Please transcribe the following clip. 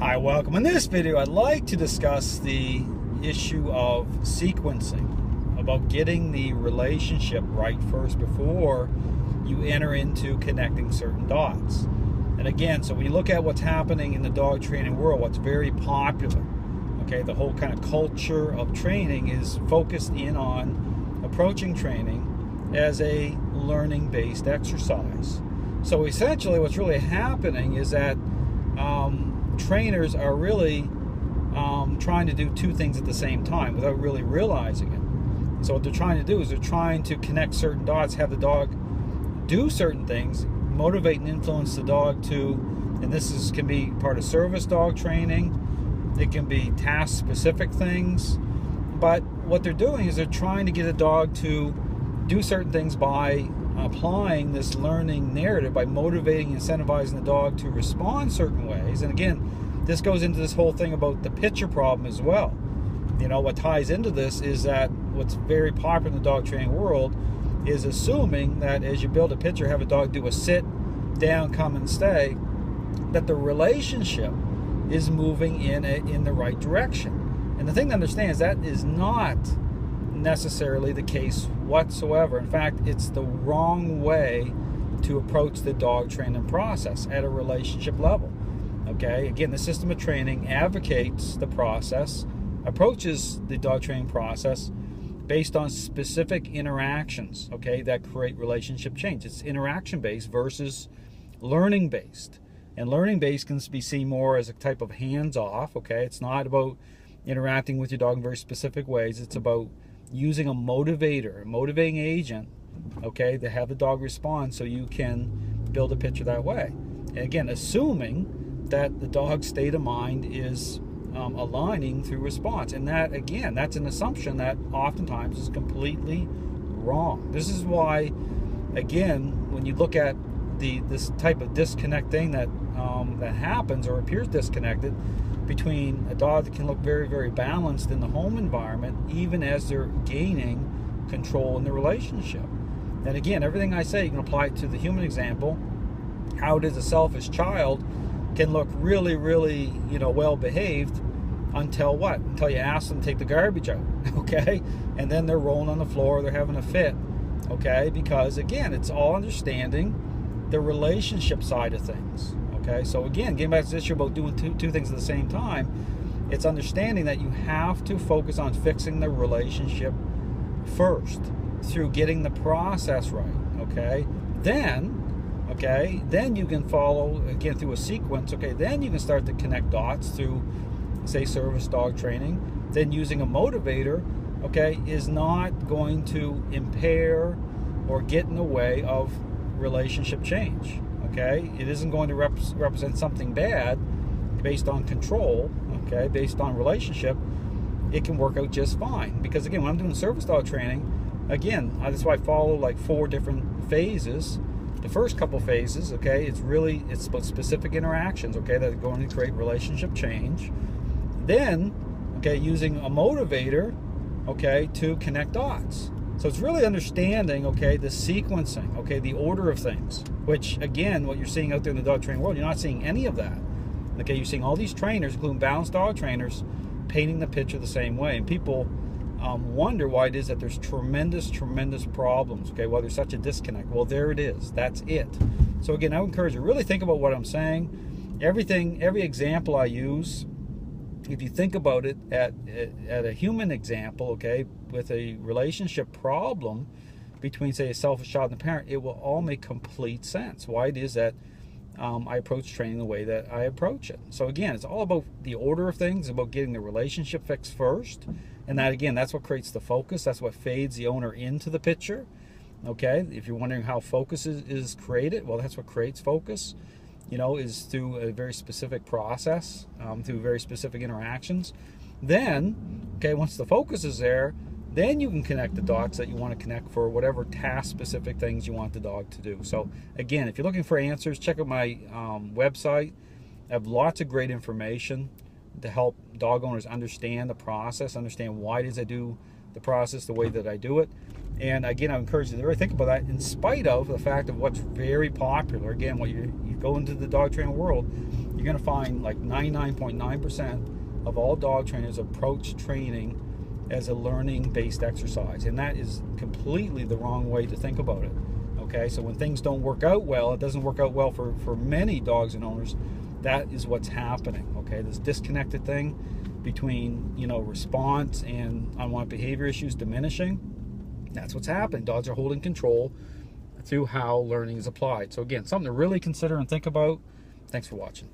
Hi, welcome. In this video, I'd like to discuss the issue of sequencing, about getting the relationship right first before you enter into connecting certain dots. And again, so when you look at what's happening in the dog training world, what's very popular, okay, the whole kind of culture of training is focused in on approaching training as a learning-based exercise. So essentially what's really happening is that trainers are really trying to do two things at the same time without really realizing it. So what they're trying to do is they're trying to connect certain dots, have the dog do certain things, motivate and influence the dog to, and this can be part of service dog training, it can be task specific things, but what they're doing is they're trying to get a dog to do certain things by applying this learning narrative, by motivating and incentivizing the dog to respond certain ways. And again, this goes into this whole thing about the picture problem as well. You know, what ties into this is that what's very popular in the dog training world is assuming that as you build a picture, have a dog do a sit, down, come and stay, that the relationship is moving in the right direction. And the thing to understand is that is not necessarily the case whatsoever. In fact, it's the wrong way to approach the dog training process at a relationship level. Okay, again, the system of training advocates the process, approaches the dog training process based on specific interactions, okay, that create relationship change. It's interaction based versus learning based. And learning based can be seen more as a type of hands off, okay? It's not about interacting with your dog in very specific ways. It's about using a motivator, a motivating agent, okay, to have the dog respond so you can build a picture that way. And again, assuming that the dog's state of mind is aligning through response. And that, again, that's an assumption that oftentimes is completely wrong. This is why, again, when you look at this type of disconnecting that happens or appears disconnected between a dog that can look very, very balanced in the home environment, even as they're gaining control in the relationship. And again, everything I say, you can apply it to the human example. How it is a selfish child can look really, really, well behaved until what? Until you ask them to take the garbage out, okay? And then they're rolling on the floor, they're having a fit, okay? Because again, it's all understanding the relationship side of things, okay? So again, getting back to this issue about doing two things at the same time, it's understanding that you have to focus on fixing the relationship first through getting the process right, okay? Then you can follow, again, through a sequence, okay? Then you can start to connect dots through, say, service dog training. Then using a motivator, okay, is not going to impair or get in the way of relationship change, okay? It isn't going to represent something bad based on control, okay, based on relationship. It can work out just fine. Because again, when I'm doing service dog training, again, that's why I follow like 4 different phases. The first couple phases, okay, it's about specific interactions, okay, that are going to create relationship change. Then, okay, using a motivator, okay, to connect dots. So it's really understanding, okay, the sequencing, okay, the order of things, which again, what you're seeing out there in the dog training world, you're not seeing any of that. Okay, you're seeing all these trainers, including balanced dog trainers, painting the picture the same way. And people wonder why it is that there's tremendous problems, okay, why there's such a disconnect. Well, there it is. That's it. So again, I would encourage you to really think about what I'm saying. Every example I use, if you think about it at a human example, okay, with a relationship problem between, say, a selfish child and a parent, it will all make complete sense. Why it is that I approach training the way that I approach it. So again, it's all about the order of things, about getting the relationship fixed first. And that, again, that's what creates the focus. That's what fades the owner into the picture. Okay, if you're wondering how focus is created, well, that's what creates focus, is through a very specific process, through very specific interactions. Then, okay, once the focus is there, then you can connect the dots that you want to connect for whatever task-specific things you want the dog to do. So again, if you're looking for answers, check out my website. I have lots of great information to help dog owners understand the process, understand why it is I do the process the way that I do it. And again, I encourage you to really think about that in spite of the fact of what's very popular. Again, when you go into the dog training world, you're going to find like 99.9% of all dog trainers approach training as a learning-based exercise, and that is completely the wrong way to think about it. Okay, so when things don't work out well, it doesn't work out well for many dogs and owners. That is what's happening. Okay, this disconnected thing between, you know, response and unwanted behavior issues diminishing. That's what's happening. Dogs are holding control through how learning is applied. So again, something to really consider and think about. Thanks for watching.